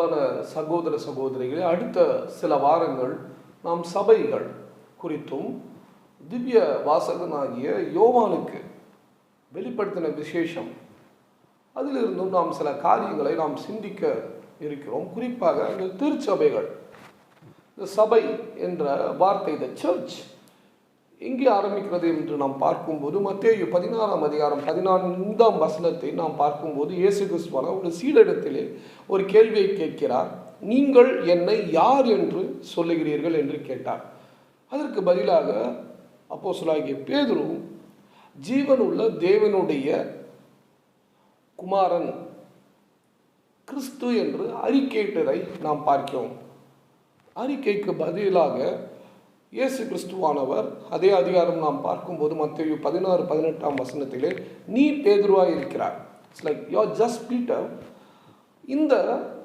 அன்பான சகோதர சகோதரிகளே, அடுத்த சில வாரங்கள் நாம் சபைகள் குறித்தும் திவ்ய வாசகனாகிய யோவானுக்கு வெளிப்படுத்தின விசேஷம் அதிலிருந்தும் நாம் சில காரியங்களை நாம் சிந்திக்க இருக்கிறோம். குறிப்பாக இந்த திருச்சபைகள், இந்த சபை என்ற வார்த்தை, இந்த சர்ச் எங்கே ஆரம்பிக்கிறது என்று நாம் பார்க்கும்போது மத்தேயு 16ஆம் அதிகாரம் 14ஆம் வசனத்தை நாம் பார்க்கும்போது இயேசு கிறிஸ்துவான ஒரு சீடரிடத்திலே ஒரு கேள்வியை கேட்கிறார். நீங்கள் என்னை யார் என்று சொல்லுகிறீர்கள் என்று கேட்டார். அதற்கு பதிலாக அப்போஸ்தலனாகிய பேதுரு ஜீவனுள்ள தேவனுடைய குமாரன் கிறிஸ்து என்று அறிக்கையிட்டதை நாம் பார்க்கிறோம். அறிக்கைக்கு பதிலாக இயேசு கிறிஸ்துவானவர் அதே அதிகாரம் நாம் பார்க்கும்போது மத்தேயு 16-18ஆம் வசனத்திலே நீ பேதுருவாய் இருக்கிறார். It's like you are just Peter. இந்த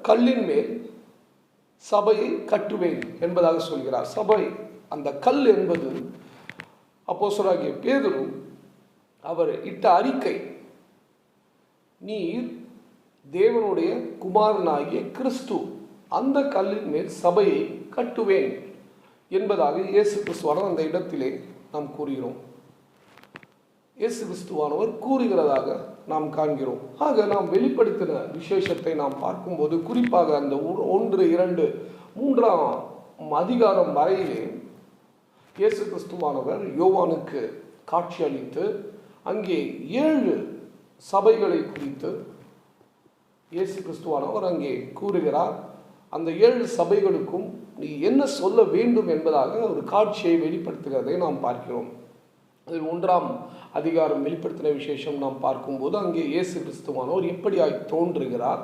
கல்லின் மேல் சபையை கட்டுவேன் என்பதாக சொல்கிறார். சபை, அந்த கல் என்பது அப்போஸ்தலனாகிய பேதுரு அவர் இட்ட அறிக்கை. நீர் தேவனுடைய குமாரனாகிய கிறிஸ்து, அந்த கல்லின் மேல் சபையை கட்டுவேன் என்பதாக இயேசு கிறிஸ்துவானவர் அந்த இடத்திலே நாம் கூறுகிறோம். இயேசு கிறிஸ்துவானவர் கூறுகிறதாக நாம் காண்கிறோம். ஆக நாம் வெளிப்படுத்தின விசேஷத்தை நாம் பார்க்கும்போது குறிப்பாக அந்த 1, 2, 3ஆம் அதிகாரம் வரையிலே இயேசு கிறிஸ்துவானவர் யோவானுக்கு காட்சி அளித்து அங்கே 7 சபைகளை குறித்து இயேசு கிறிஸ்துவானவர் அங்கே கூறுகிறார். அந்த 7 சபைகளுக்கும் நீ என்ன சொல்ல வேண்டும் என்பதாக ஒரு காட்சியை வெளிப்படுத்துகிறதை நாம் பார்க்கிறோம். அதில் 1ஆம் அதிகாரம் வெளிப்படுத்தின விசேஷம் நாம் பார்க்கும்போது அங்கே இயேசு கிறிஸ்துவானவர் எப்படியாய் தோன்றுகிறார்,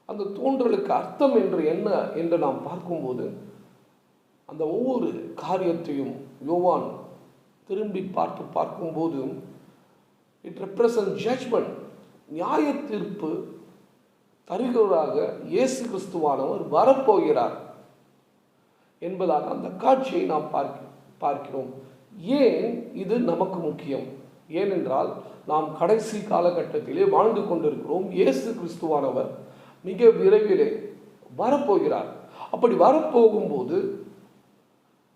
அந்த தோன்றலுக்கு அர்த்தம் என்று என்ன என்று நாம் பார்க்கும்போது அந்த ஒவ்வொரு காரியத்தையும் யோவான் திரும்பி பார்க்கும்போது இட் ரெப்ரசன்ட் ஜட்ஜ்மெண்ட், நியாய தீர்ப்பு தருகிறவராக இயேசு கிறிஸ்துவானவர் வரப்போகிறார் என்பதாக அந்த காட்சியை நாம் பார்க்கிறோம். ஏன் இது நமக்கு முக்கியம்? ஏனென்றால் நாம் கடைசி காலகட்டத்திலே வாழ்ந்து கொண்டிருக்கிறோம். இயேசு கிறிஸ்துவானவர் மிக விரைவிலே வரப்போகிறார். அப்படி வரப்போகும்போது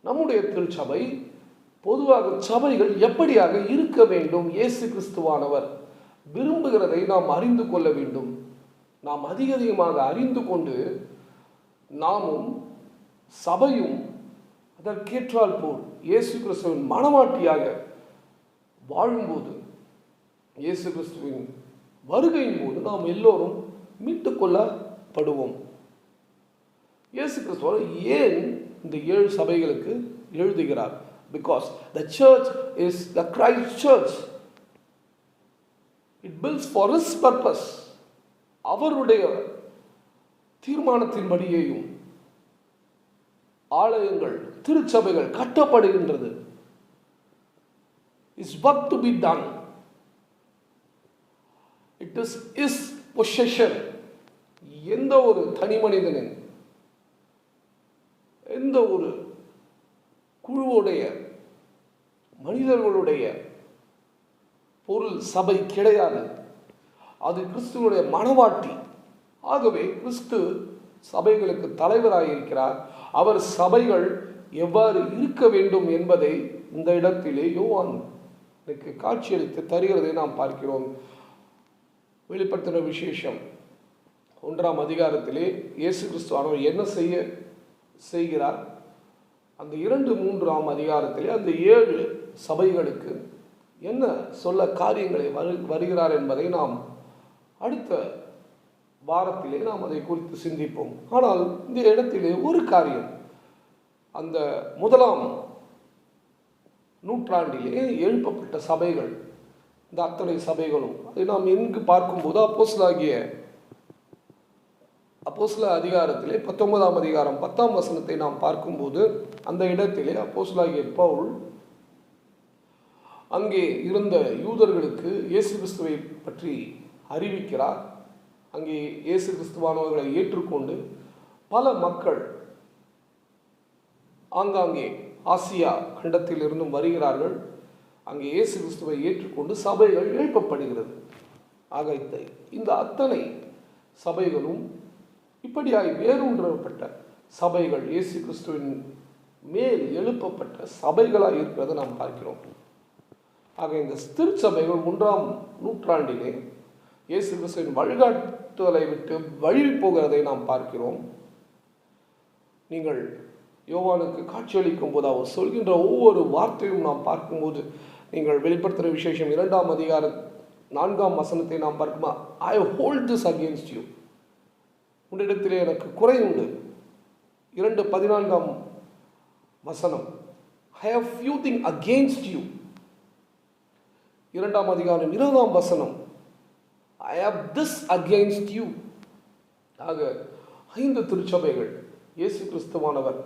நம்முடைய திருச்சபை, பொதுவாக சபைகள் எப்படியாக இருக்க வேண்டும், இயேசு கிறிஸ்துவானவர் விரும்புகிறதை நாம் அறிந்து கொள்ள வேண்டும். நாம் அதிகமாக அறிந்து கொண்டு நாமும் சபையும் அதற்கேற்றால் போல் இயேசு கிறிஸ்துவின் மனவாட்டியாக வாழும்போது, இயேசு கிறிஸ்துவின் வருகையின் போது நாம் எல்லோரும் மீட்டு கொள்ளப்படுவோம். இயேசு கிறிஸ்துவர் ஏன் இந்த 7 சபைகளுக்கு எழுதுகிறார்? Because the church is the Christ church. It builds for his purpose. அவருடைய தீர்மானத்தின்படியேயும் ஆலயங்கள், திருச்சபைகள் கட்டப்படுகின்றது. Is work to be done. It is his possession. எந்த ஒரு தனி மனிதனின், எந்த ஒரு குழுவுடைய, மனிதர்களுடைய பொருள் சபை கிடையாது. அது கிறிஸ்துவனுடைய மனவாட்டி. ஆகவே கிறிஸ்து சபைகளுக்கு தலைவராயிருக்கிறார். அவர் சபைகள் எவ்வாறு இருக்க வேண்டும் என்பதை இந்த இடத்திலே யோவானுக்கு காட்சியளித்து தருகிறதை நாம் பார்க்கிறோம். வெளிப்படுத்தின விசேஷம் 1ஆம் அதிகாரத்திலே இயேசு கிறிஸ்துவானவர் என்ன செய்கிறார்? அந்த 2, 3ஆம் அதிகாரத்திலே அந்த 7 சபைகளுக்கு என்ன சொல்ல காரியங்களை வருகிறார் என்பதை நாம் அடுத்த வாரத்திலே நாம் அதை குறித்து சிந்திப்போம். ஆனால் இந்த இடத்திலே ஒரு காரியம், அந்த 1ஆம் நூற்றாண்டிலே எழுப்பப்பட்ட சபைகள், இந்த அத்தனை சபைகளும் அதை நாம் எங்கு பார்க்கும்போது அப்போஸ்தல அதிகாரத்திலே 19ஆம் அதிகாரம் 10ஆம் வசனத்தை நாம் பார்க்கும்போது அந்த இடத்திலே அப்போஸ்தலனாகிய பவுல் அங்கே இருந்த யூதர்களுக்கு இயேசு கிறிஸ்துவை பற்றி அறிவிக்கிறார். அங்கே இயேசு கிறிஸ்துவானவர்களை ஏற்றுக்கொண்டு பல மக்கள் ஆங்காங்கே ஆசியா கண்டத்தில் இருந்தும் வருகிறார்கள். அங்கே இயேசு கிறிஸ்துவை ஏற்றுக்கொண்டு சபைகள் எழுப்பப்படுகிறது. ஆக இந்த அத்தனை சபைகளும் இப்படியாய் வேரூன்றப்பட்ட சபைகள், இயேசு கிறிஸ்துவின் மேல் எழுப்பப்பட்ட சபைகளாக இருக்கிறத நாம் பார்க்கிறோம். ஆக இந்த திருச்சபைகள் 1ஆம் நூற்றாண்டிலே இயேசு கிறிஸ்துவின் வழிகாட்டுதலை விட்டு வழி போகிறதை நாம் பார்க்கிறோம். நீங்கள் யோவானுக்கு காட்சியளிக்கும் போது அவர் சொல்கின்ற ஒவ்வொரு வார்த்தையும் நாம் பார்க்கும்போது, நீங்கள் வெளிப்படுத்துகிற விசேஷம் 2ஆம் அதிகாரம் 4ஆம் வசனத்தை நாம் பார்க்குமா, I hold this against you, உன்னிடத்திலே எனக்கு குறை உண்டு. 2:14ஆம் வசனம், I have few thing against you. 2ஆம் அதிகாரம் 20ஆம் வசனம், I have this against you. ஆக 5 திருச்சபைகள் இயேசு கிறிஸ்துவானவர்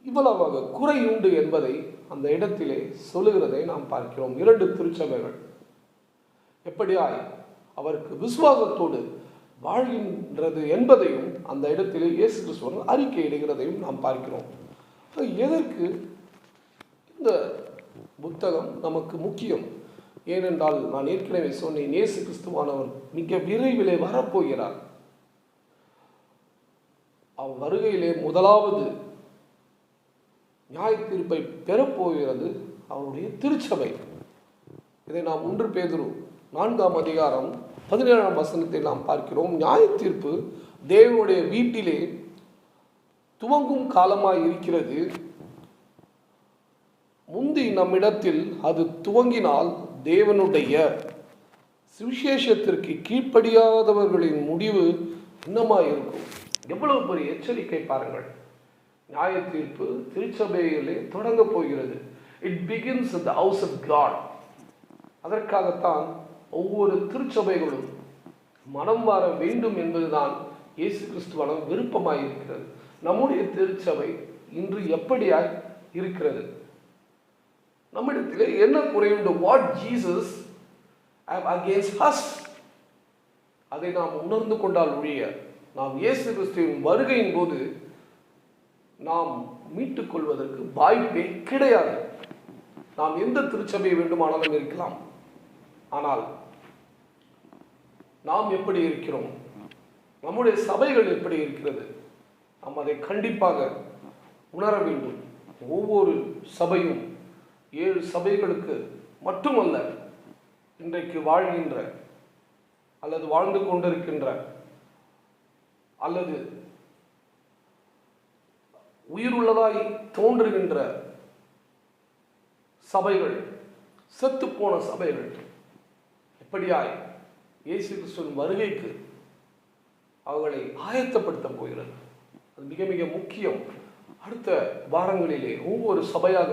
இவ்வளவாக குறை உண்டு என்பதை அந்த இடத்திலே சொல்லுகிறதை நாம் பார்க்கிறோம். 2 திருச்சபைகள் எப்படியாய் அவருக்கு விசுவாசத்தோடு வாழ்கின்றது என்பதையும் அந்த இடத்திலே இயேசு கிறிஸ்துவன் அறிக்கையிடுகிறதையும் நாம் பார்க்கிறோம். எதற்கு இந்த புத்தகம் நமக்கு முக்கியம்? ஏனென்றால் நான் ஏற்கனவே சொன்னேன், இயேசு கிறிஸ்துவானவர் மிக விரைவிலே வரப்போகிறார். அவர் வருகையிலே முதலாவது நியாய தீர்ப்பை பெறப்போகிறது அவருடைய திருச்சபை. இதை நாம் 1 பேதுரு 4ஆம் அதிகாரம் 17ஆம் வசனத்தை நாம் பார்க்கிறோம். நியாய தீர்ப்பு தேவனுடைய வீட்டிலே துவங்கும் காலமாய் இருக்கிறது. முந்தி நம்மிடத்தில் அது துவங்கினால் தேவனுடைய சுவிசேஷத்திற்கு கீழ்ப்படியாதவர்களின் முடிவு என்னமாய் இருக்கும்? எவ்வளவு பெரிய எச்சரிக்கை பாருங்கள். நியாய தீர்ப்பு திருச்சபையிலே தொடங்க போகிறது. It begins at the house of God. அதற்காகத்தான் ஒவ்வொரு திருச்சபைகளும் மனம் மாற வேண்டும் என்பதுதான் இயேசு கிறிஸ்துவான விருப்பமாய் இருக்கிறது. நம்முடைய திருச்சபை இன்று எப்படியாய் இருக்கிறது? நம்மிடத்திலே என்ன குறையுண்டு? What Jesus have against us, அதை நாம் உணர்ந்து கொண்டால் ஒழிய நாம் இயேசு கிறிஸ்துவின் வருகையின் போது நாம் மீட்டுக் கொள்வதற்கு வாய்ப்பே கிடையாது. நாம் எந்த திருச்சபை வேண்டுமானாலும் இருக்கலாம், ஆனால் நாம் எப்படி இருக்கிறோம், நம்முடைய சபைகள் எப்படி இருக்கிறது, நாம் அதை கண்டிப்பாக உணர வேண்டும். ஒவ்வொரு சபையும் 7 சபைகளுக்கு மட்டுமல்ல, இன்றைக்கு வாழ்கின்ற அல்லது வாழ்ந்து கொண்டிருக்கின்ற அல்லது உயிருள்ளதாய் தோன்றுகின்ற சபைகள், செத்துப்போன சபைகள் எப்படியாய் இயேசு கிறிஸ்துவின் வருகைக்கு அவர்களை ஆயத்தப்படுத்த போகிறது. அது மிக மிக முக்கியம். அடுத்த வாரங்களிலே ஒவ்வொரு சபையாக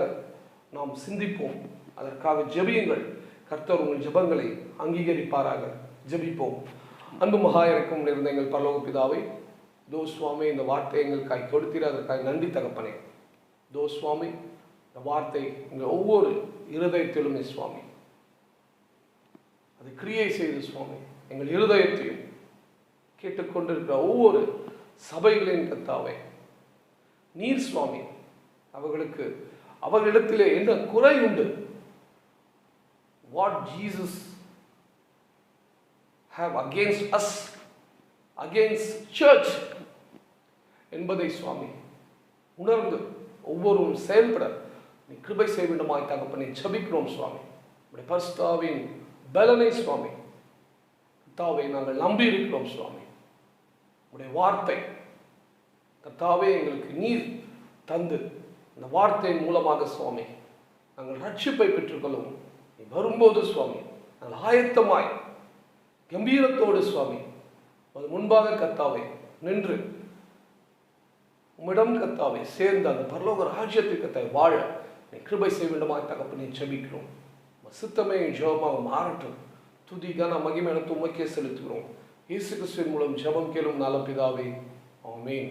நாம் சிந்திப்போம். அதற்காக ஜெபியுங்கள். கர்த்தர் உங்கள் ஜெபங்களை அங்கீகரிப்பாராக. ஜெபிப்போம். அன்பு மகா இரக்கம் நிறைந்த எங்கள் பரலோக பிதாவே, தோ சுவாமி, இந்த வார்த்தை எங்களுக்காய் கொடுத்தீர், அதற்காக நன்றி தகப்பனே. தோ சுவாமி, இந்த வார்த்தை எங்கள் ஒவ்வொரு இருதயத்திலுமே சுவாமி அது கிரியை செய்து சுவாமி எங்கள் இருதயத்தையும் கேட்டுக்கொண்டிருக்கிற ஒவ்வொரு சபைகளின் கர்த்தாவே நீர் சுவாமி அவர்களிடத்திலே என்ன குறை உண்டு, what Jesus have against us, against church என்பதை சுவாமி உணர்ந்து ஒவ்வொருவரும் செயல்பட நீ கிருபை செய்ய வேண்டுமாய் தகப்பனை ஜெபிக்கிறோம் சுவாமி. உடைய பரிசுத்தாவின் பலனை சுவாமி கர்த்தாவே நாங்கள் நம்பி இருக்கிறோம் சுவாமி. உடைய வார்த்தை கர்த்தாவே எங்களுக்கு நீர் தந்து இந்த வார்த்தையின் மூலமாக சுவாமி நாங்கள் ரட்சிப்பை பெற்றுக்கொள்ளும். நீ வரும்போது சுவாமி நாங்கள் ஆயத்தமாய் கம்பீரத்தோடு சுவாமி அது முன்பாக கர்த்தாவே நின்று உம்மிடம் கர்த்தாவே சேர்ந்து அந்த பரலோக ராஜ்யத்தை கர்த்தாவே வாழ நீ கிருபை செய்ய வேண்டுமாய் தகப்பனை ஜெபிக்கிறோம். சித்தமே ஜெபமாக மாறட்டும். துதி கன மகிமை உமக்கே செலுத்துகிறோம். இயேசு கிறிஸ்துவின் மூலம் ஜெபம் கேளும் நல்ல பிதாவே. ஆமென்.